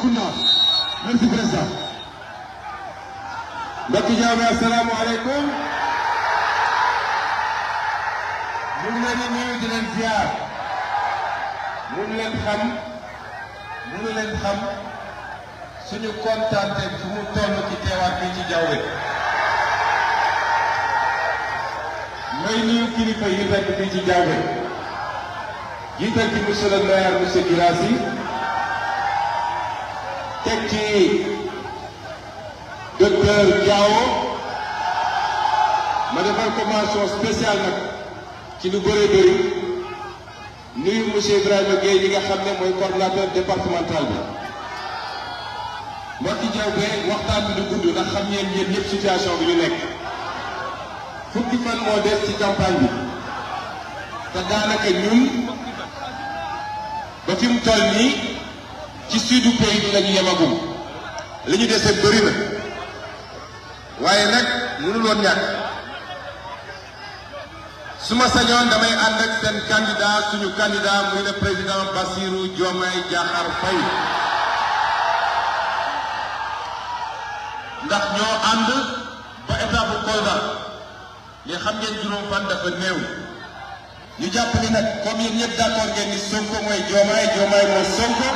Tambacounda. Merci président. mbokki Diawbe asalaamaaleykum. ñu ngi leen di nuyu di leen ziar. mënu leen xam suñu kontaante fu mu toll ci teewaat bi ci Diawbe. may nuyu kilifa yi rekk bi ci Diawbe. jiital ci monsieur le maire monsieur Guirassy. teg ci docteur Diawo. ma defal ko mention spéciale nag ci lu bëree bëri. nuyu monsieur Ibrahima Gueye yi nga xam ne mooy coordonnateur départemental bi. mbokki Diawbe waxtaan bi du gudd ndax xam ngeen yéen ñëpp situation bi ñu nekk. fukki fan moo des ci campagne bi. te daanaka ñun ba fi mu toll nii ci sudu pays bi la ñu yemagum. li ñu dese bëri na. waaye nag mënul woon ñàkk. su ma sañoon damay ànd ak seen candidat suñu candidat muy le président Bassirou Diomaye Diakhar Faye ndax ñoo ànd ba état bu Kolda mais xam ngeen juróom fan dafa néew. ñu jàpp ni nag comme yéen ñëpp d'accord ngeen ni Sonko mooy Diomaye Diomaye mooy Sonko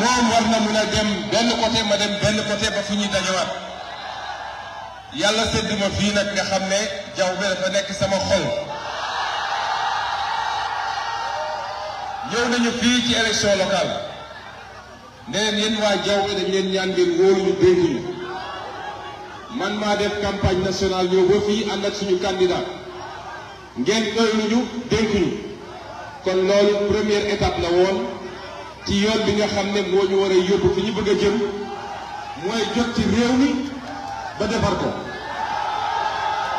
moom war na mun a dem benn côté ma dem benn côté ba fu ñuy dajewaat. yàlla séddu ma fii nag nga xam ne Diawbe dafa nekk sama xol. ñëw nañu fii ci élection locale ne leen yéen waa Diawbe dañ leen ñaan ngeen wóolu ñu dénkuñu. man maa def campagne nationale ñëw ba fii ànd ak suñu candidat ngeen doylu ñu dénkuñu. kon loolu première étape la woon ci yoon bi nga xam ne moo ñu war a yóbbu fi ñu bëgg a jëm mooy jot ci réew mi ba defar ko.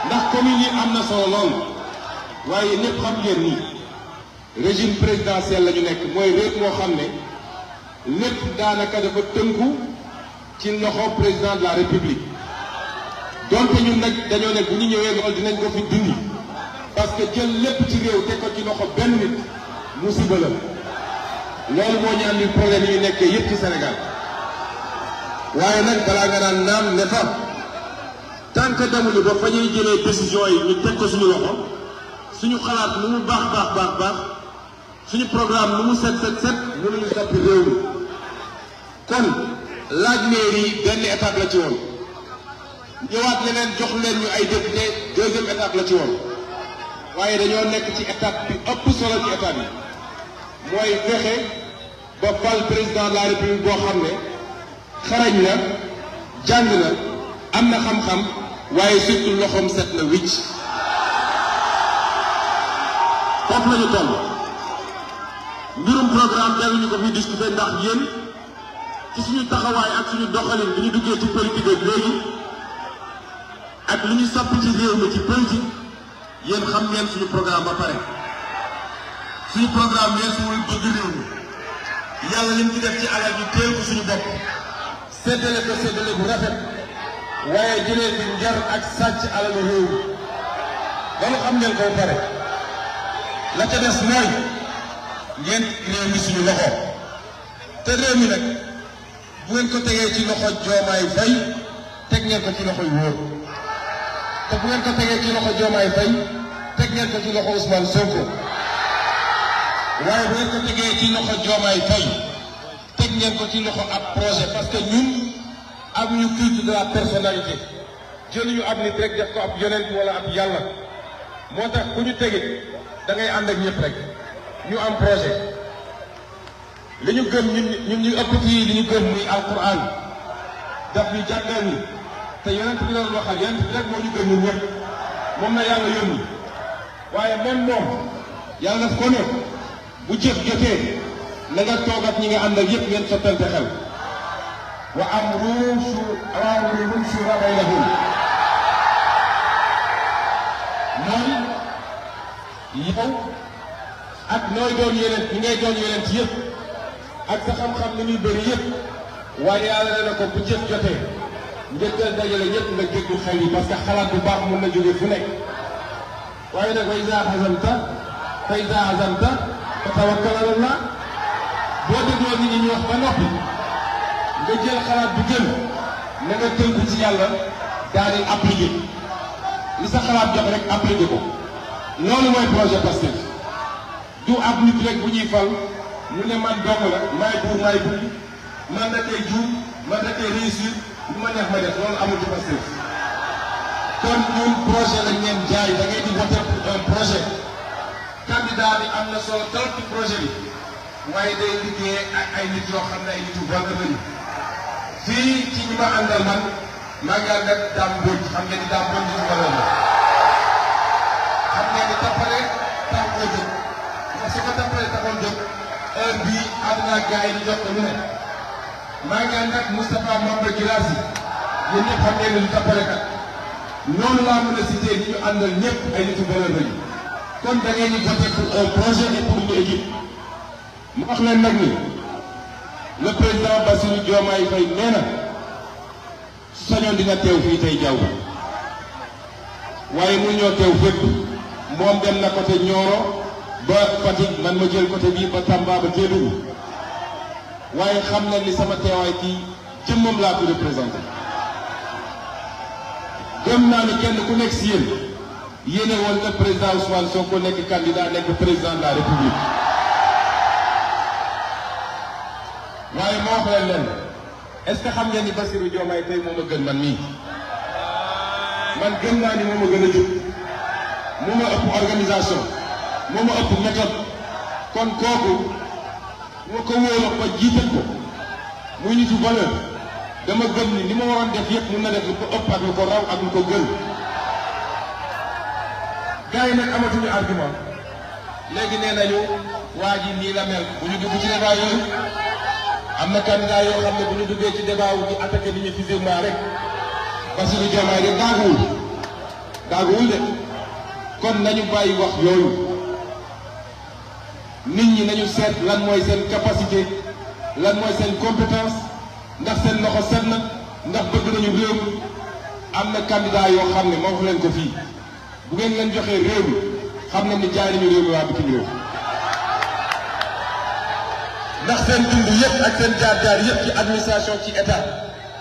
ndax commune yi am na solo lool waaye ñëpp xam ngeen ni régime présidentiel la ñu nekk mooy réew moo xam ne lépp daanaka dafa tënku ci loxo président de la république. donte ñun nag dañoo ne bu ñu ñëwee loolu dinañ ko fi dindi parce que jël lépp ci réew teg ko ci loxo benn nit musiba la. loolu moo ñu andi problème yi nekkee yëpp ci Sénégal. waaye nag balaa nga naan naam ne fa. tant que demuñu ba fa ñuy jëlee décision yi ñu teg ko suñu loxo suñu xalaat lu mu baax suñu programme lu mu set mënuñu soppi réew mi. kon laaj mairie yi benn étape la ci woon. ñëwaat leneen jox leen ñu ay député deuxième étape la ci woon. waaye dañoo nekk ci étape bi ëpp solo ci étape yi. mooy fexe ba fal président de la république boo xam ne xarañ na jàng na am na xam-xam. waaye surtout loxoom set na wicc. foofu la ñu toll. mbirum programme delluñu ko fi discuter ndax yéen ci suñu taxawaay ak suñu doxalin bi ñu duggee ci politique ak léegi ak li ñu sàpp ci réew mi ci politique yéen xam ngeen suñu programme ba pare. suñu programme weesuwul bëgg réew mi yàlla lim ci def ci alal ñu teel ko suñu bopp séddale ko séddale bu rafet. waaye jëlee fi njar ak sàcc alalu réew mi loolu xam ngeen ko pare la ca des mooy ngeen réew mi suñu loxo te réew mi nag bu ngeen ko tegee ci loxo Diomaye Faye teg ngeen ko ci loxo yu wóor te bu ngeen ko tegee ci loxo Diomaye Faye teg ngeen ko ci loxo Ousmane Sonko waaye bu ngeen ko tegee ci loxo Diomaye Faye teg ngeen ko ci loxo ab projet parce que ñun amuñu culte de la personnalité jëluñu ab nit rek def ko ab yonent wala ab yàlla moo tax ku ñu tegit da ngay ànd ak ñëpp rek ñu am projet li ñu gëm ñun ñu ëpp fii li ñu gëm muy alquran daf ñu jàngal ni te yonent bi doon waxal yonent bi rek moo ñu gëm ñun ñëpp moom na yàlla yónni waaye même moom yàlla daf ko ne bu jëf jotee na nga toog ak ñi nga ànd ak yëpp ngeen sottante xel. wa amruhum shuuraa baynahum mooy yow ak nooy doon yeneen ñi ngay doon yeneen ci yëpp ak sa xam-xam ni muy bëri yëpp waaye yàlla nee na ko bu jëf jotee njëkkal dajale ñëpp nga déglu xel yi parce que xalaat bu baax mun na jóge fu nekk waaye nag fa izaa azamta fa tawakkal ala Allah boo dégloo nit ñi ñu wax ba noppi nga jël xalaat bu gën na nga tënku ci yàlla daal di appliquer li sa xalaat jox rek appliquer ko loolu mooy projet Pastef du ab nit rek bu ñuy fal mu ne man dong la maay buur maay buur man da koy juum man da koy réussir lu ma neex ma def loolu amul ci Pastef kon ñun projet lañ leen jaay da ngay di voter pour un projet candidat bi am na solo trop ci projet bi waaye day liggéey ak ay nit yoo xam ne ay nit yu bon lañu fii ci ñi ma àndal man maa ngi ànd ak Dame Mbodj xam ngeen ni Dame Mbodj ñu ma loolu xam ngeen ni tappale tax koo jóg ndax su ko tappale taxoon jóg heure bii ànd naa gars yi di jox ko lu ne maa ngi ànd ak Moustapha Mamba Guirassy yéen ñëpp xam ngeen ni lu tappale kat noonu laa mën a cité ñi ñu àndal ñëpp ay nitu valeur lañu kon da ngeen di voter pour un projet et pour une équipe mu wax leen nag ni le président Bassirou Diomaye Faye nee na su sañoon dina teew fii tey jaww waaye mu ñoo teew fépp moom dem na côté Nioro ba Fatick man ma jël côté bii ba Tamba ba Kédougou waaye xam na ni sama teewaay kii jëmmam laa ko représenté gëm naa ni kenn ku nekk si yéen yéene woon na président Ousmane Sonko nekk candidat nekk président de la République waaye moo wax leen leen est-ce que xam ngeen ni Bassirou Diomaye tey moo ma gën man nii man gëm naa ni moo ma gën a jub moo ma ëpp organisation moo ma ëpp méthode kon kooku moo ko wóolu ba jiital ko muy nitu valeur dama gëm ni li ma waroon def yëpp mun na def lu ko ëpp ak lu ko raw ak lu ko gën gars yi nag amatuñu argument léegi nee nañu waa ji nii la mel bu ñu dugg ci débat yooyu am na candidat yoo xam ne bu ñu duggee ci débat wu di attaqué nit ñi physiquement rek Bassirou Diomaye de daaguwul de kon nañu bàyyi wax yooyu nit ñi nañu seet lan mooy seen capacité lan mooy seen compétence ndax seen loxo set na ndax bëgg nañu réew mi am na candidat yoo xam ne ma wax leen ko fii bu ngeen leen joxee réew mi xam nañ ni jaay nañu réew mi waa bitim réew ndax seen dund yëpp ak seen jaar-jaar yëpp ci administration ci état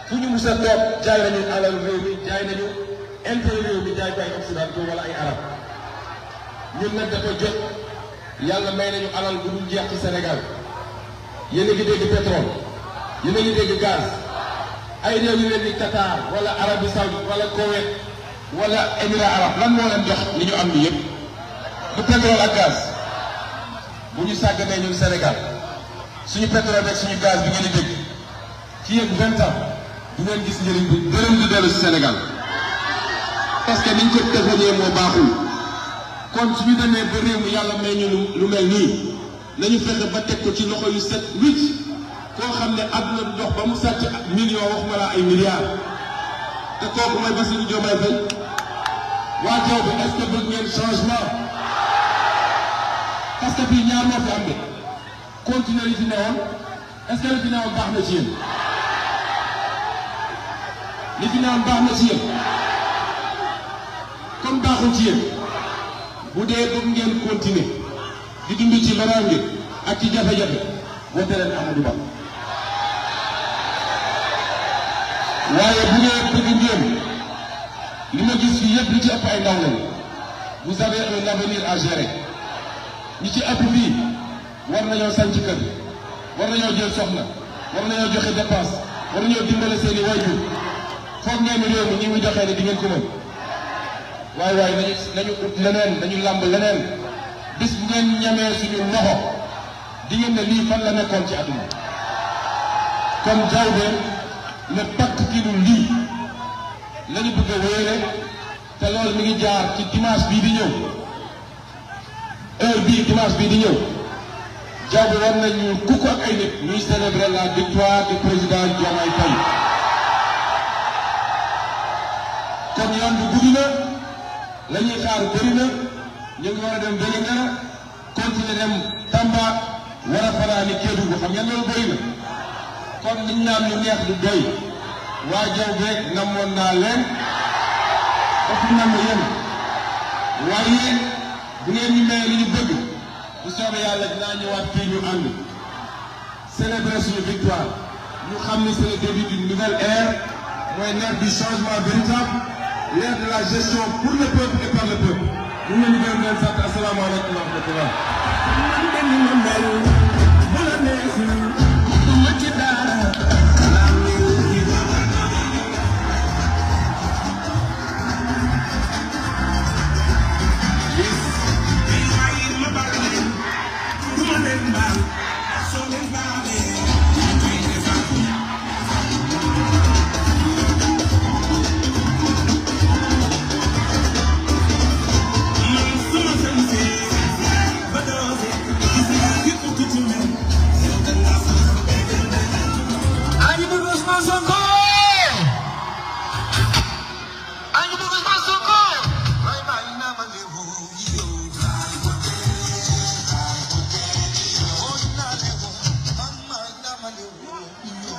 fu ñu mus a toog jaay nañu alal réew mi jaay nañu intérêt réew mi jaay ko ay occidentaux wala ay arab ñun nag dafa jot yàlla may nañu alal bu dul jeex ci Sénégal yéen a ngi dégg pétrole yéen a ngi dégg gaz ay réew yu leen ni Qatar wala Arabie Saoudite wala Koweït wala Émirats arabes lan moo leen jox li ñu am ni yëpp du pétrole ak gaz bu ñu sàgganee ñun Sénégal suñu pétrole rek suñu gaz bi ngeen di dégg ci yëpp 20 ans du ngeen gis njëriñ bi dërëm du dellu si Sénégal parce que niñ ko defaree moo baaxul kon suñu demee ba réew mi yàlla may ñu lu mel nii nañu fexe ba teg ko ci loxo yu set wicc koo xam ne àdduna du dox ba mu sàcc million waxuma laa ay milliards te kooku mooy Bassirou Diomaye Faye waa jaw bi est-ce que bëgg ngeen changement parce que fii ñaar moo fi am de continuer li fi newoon est-ce que li fi newoon baax na ci yéen li fi newoon baax na ci yéen comme baaxul ci yéen bu dee bëgg ngeen continuer di dund ci loraange ak ci jafe-jafe wote leen Amadou Ba waaye bu ngeen bëgg ngeen li ma gis fii yëpp li ci ëpp ay ndaw lañu vous avez un avenir à gérer ñi ci ëpp fii war nañoo sanc kër war nañoo jël soxna war nañoo joxe dépense war nañoo dimbale seeni waajur foog ngeen réew mi ñi muy joxee ne di ngeen ko mën waaye waaye nañu ut leneen nañu làmb leneen bis bu ngeen ñamee suñu loxo di ngeen ne lii fan la nekkoon ci àdduna kon Diaobé le pacte qui nous lie lañu bëgg a wéyale te loolu mi ngi jaar ci dimanche bii di ñëw heure bii dimanche bii di ñëw Diaobé war nañu kukk ak ay nit ñuy célébrer la victoire du président Diomaye Faye kon yoon bi guddi na la ñuy xaar bëri na ñu ngi war a dem Vélingara continuer dem Tamba war a fanaani Kédougou xam ngeen loolu bëri na kon liñ naan lu neex du doy waa Diaobé namoon naa leen ëpp namm yéen waaye bu ngeen ñu mayee li ñu bëgg bu soobee yàlla dinaa ñëwaat fii ñu ànd célébrer suñu victoire ñu xam ni c'est le début d'une nouvelle ère mooy l'ère du changement véritable l'ère de la gestion pour le peuple et par le peuple ñu ngi leen di gërëm leen sant asalaamaaleykum wa rahmatullah.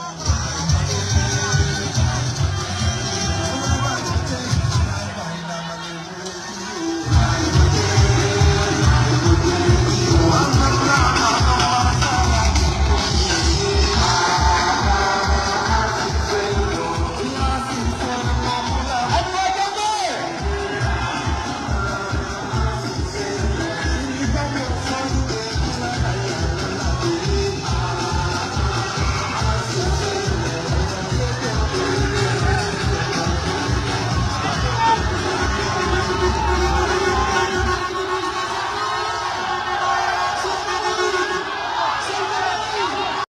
Oh,